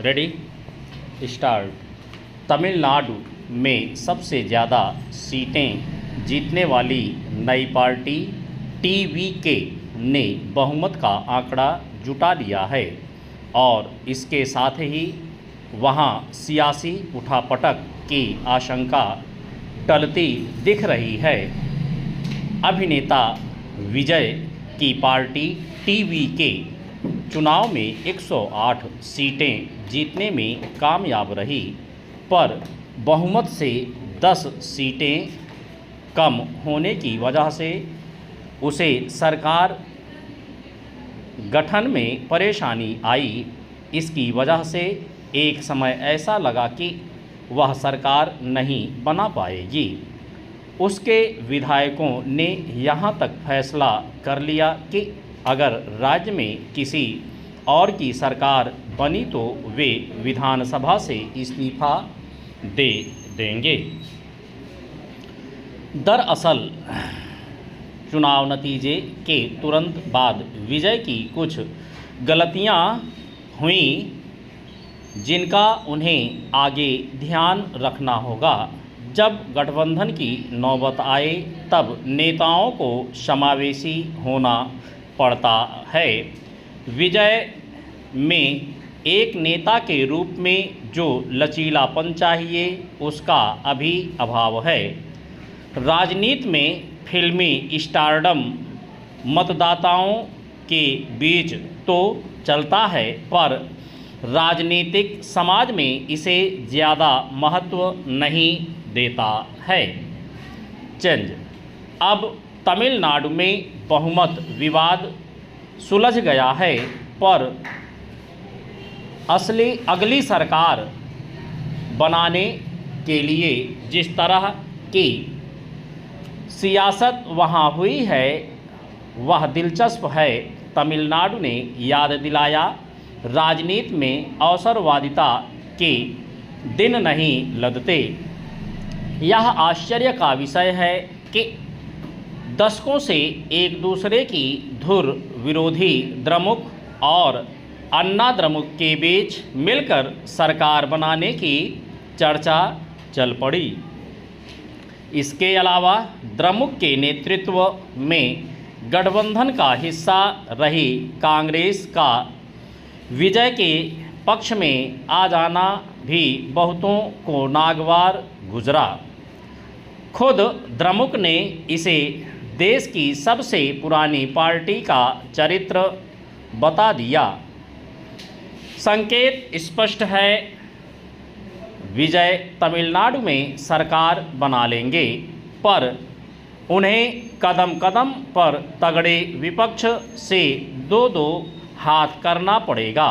Ready start. Tamil Nadu में सबसे ज़्यादा सीटें जीतने वाली नई पार्टी टीवीके ने बहुमत का आंकड़ा जुटा लिया है और इसके साथ ही वहां सियासी उठापटक की आशंका टलती दिख रही है। अभिनेता विजय की पार्टी टीवीके चुनाव में 108 सीटें जीतने में कामयाब रही, पर बहुमत से 10 सीटें कम होने की वजह से उसे सरकार गठन में परेशानी आई। इसकी वजह से एक समय ऐसा लगा कि वह सरकार नहीं बना पाएगी। उसके विधायकों ने यहाँ तक फैसला कर लिया कि अगर राज्य में किसी और की सरकार बनी तो वे विधानसभा से इस्तीफा दे देंगे। दरअसल चुनाव नतीजे के तुरंत बाद विजय की कुछ गलतियां हुईं जिनका उन्हें आगे ध्यान रखना होगा। जब गठबंधन की नौबत आए तब नेताओं को समावेशी होना पड़ता है। विजय में एक नेता के रूप में जो लचीलापन चाहिए उसका अभी अभाव है। राजनीति में फिल्मी स्टारडम मतदाताओं के बीच तो चलता है, पर राजनीतिक समाज में इसे ज़्यादा महत्व नहीं देता है। चेंज। अब तमिलनाडु में बहुमत विवाद सुलझ गया है, पर अगली सरकार बनाने के लिए जिस तरह की सियासत वहाँ हुई है वह दिलचस्प है। तमिलनाडु ने याद दिलाया, राजनीति में अवसरवादिता के दिन नहीं लदते। यह आश्चर्य का विषय है कि दशकों से एक दूसरे की धुर विरोधी द्रमुक और अन्ना द्रमुक के बीच मिलकर सरकार बनाने की चर्चा चल पड़ी। इसके अलावा द्रमुक के नेतृत्व में गठबंधन का हिस्सा रही कांग्रेस का विजय के पक्ष में आ जाना भी बहुतों को नागवार गुजरा। खुद द्रमुक ने इसे देश की सबसे पुरानी पार्टी का चरित्र बता दिया। संकेत स्पष्ट है, विजय तमिलनाडु में सरकार बना लेंगे, पर उन्हें कदम कदम पर तगड़े विपक्ष से दो हाथ करना पड़ेगा।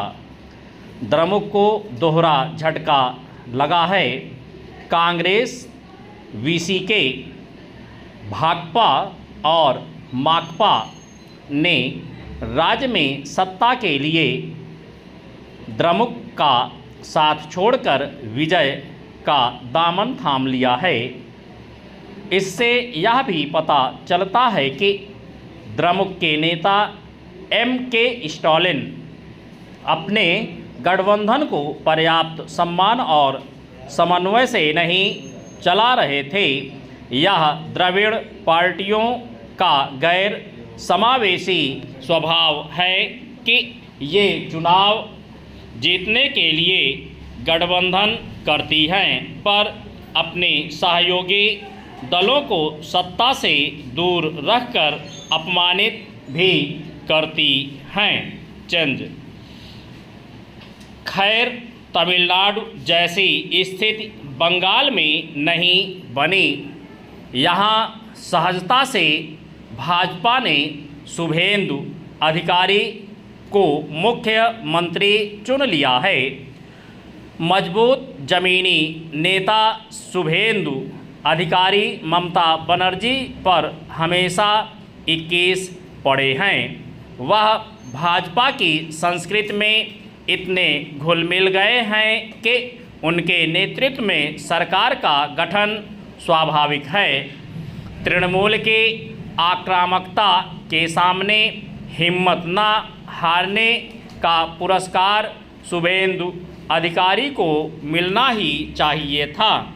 द्रमुक को दोहरा झटका लगा है। कांग्रेस, वीसीके, भाकपा और माकपा ने राज्य में सत्ता के लिए द्रमुक का साथ छोड़कर विजय का दामन थाम लिया है। इससे यह भी पता चलता है कि द्रमुक के नेता एम.के. स्टालिन अपने गठबंधन को पर्याप्त सम्मान और समन्वय से नहीं चला रहे थे। यह द्रविड़ पार्टियों का गैर समावेशी स्वभाव है कि ये चुनाव जीतने के लिए गठबंधन करती हैं, पर अपने सहयोगी दलों को सत्ता से दूर रखकर अपमानित भी करती हैं। चेंज। खैर, तमिलनाडु जैसी स्थिति बंगाल में नहीं बनी। यहाँ सहजता से भाजपा ने शुभेंदु अधिकारी को मुख्यमंत्री चुन लिया है। मजबूत जमीनी नेता शुभेंदु अधिकारी ममता बनर्जी पर हमेशा 21 पड़े हैं। वह भाजपा की संस्कृति में इतने घुल मिल गए हैं कि उनके नेतृत्व में सरकार का गठन स्वाभाविक है। तृणमूल की आक्रामकता के सामने हिम्मत न हारने का पुरस्कार शुभेंदु अधिकारी को मिलना ही चाहिए था।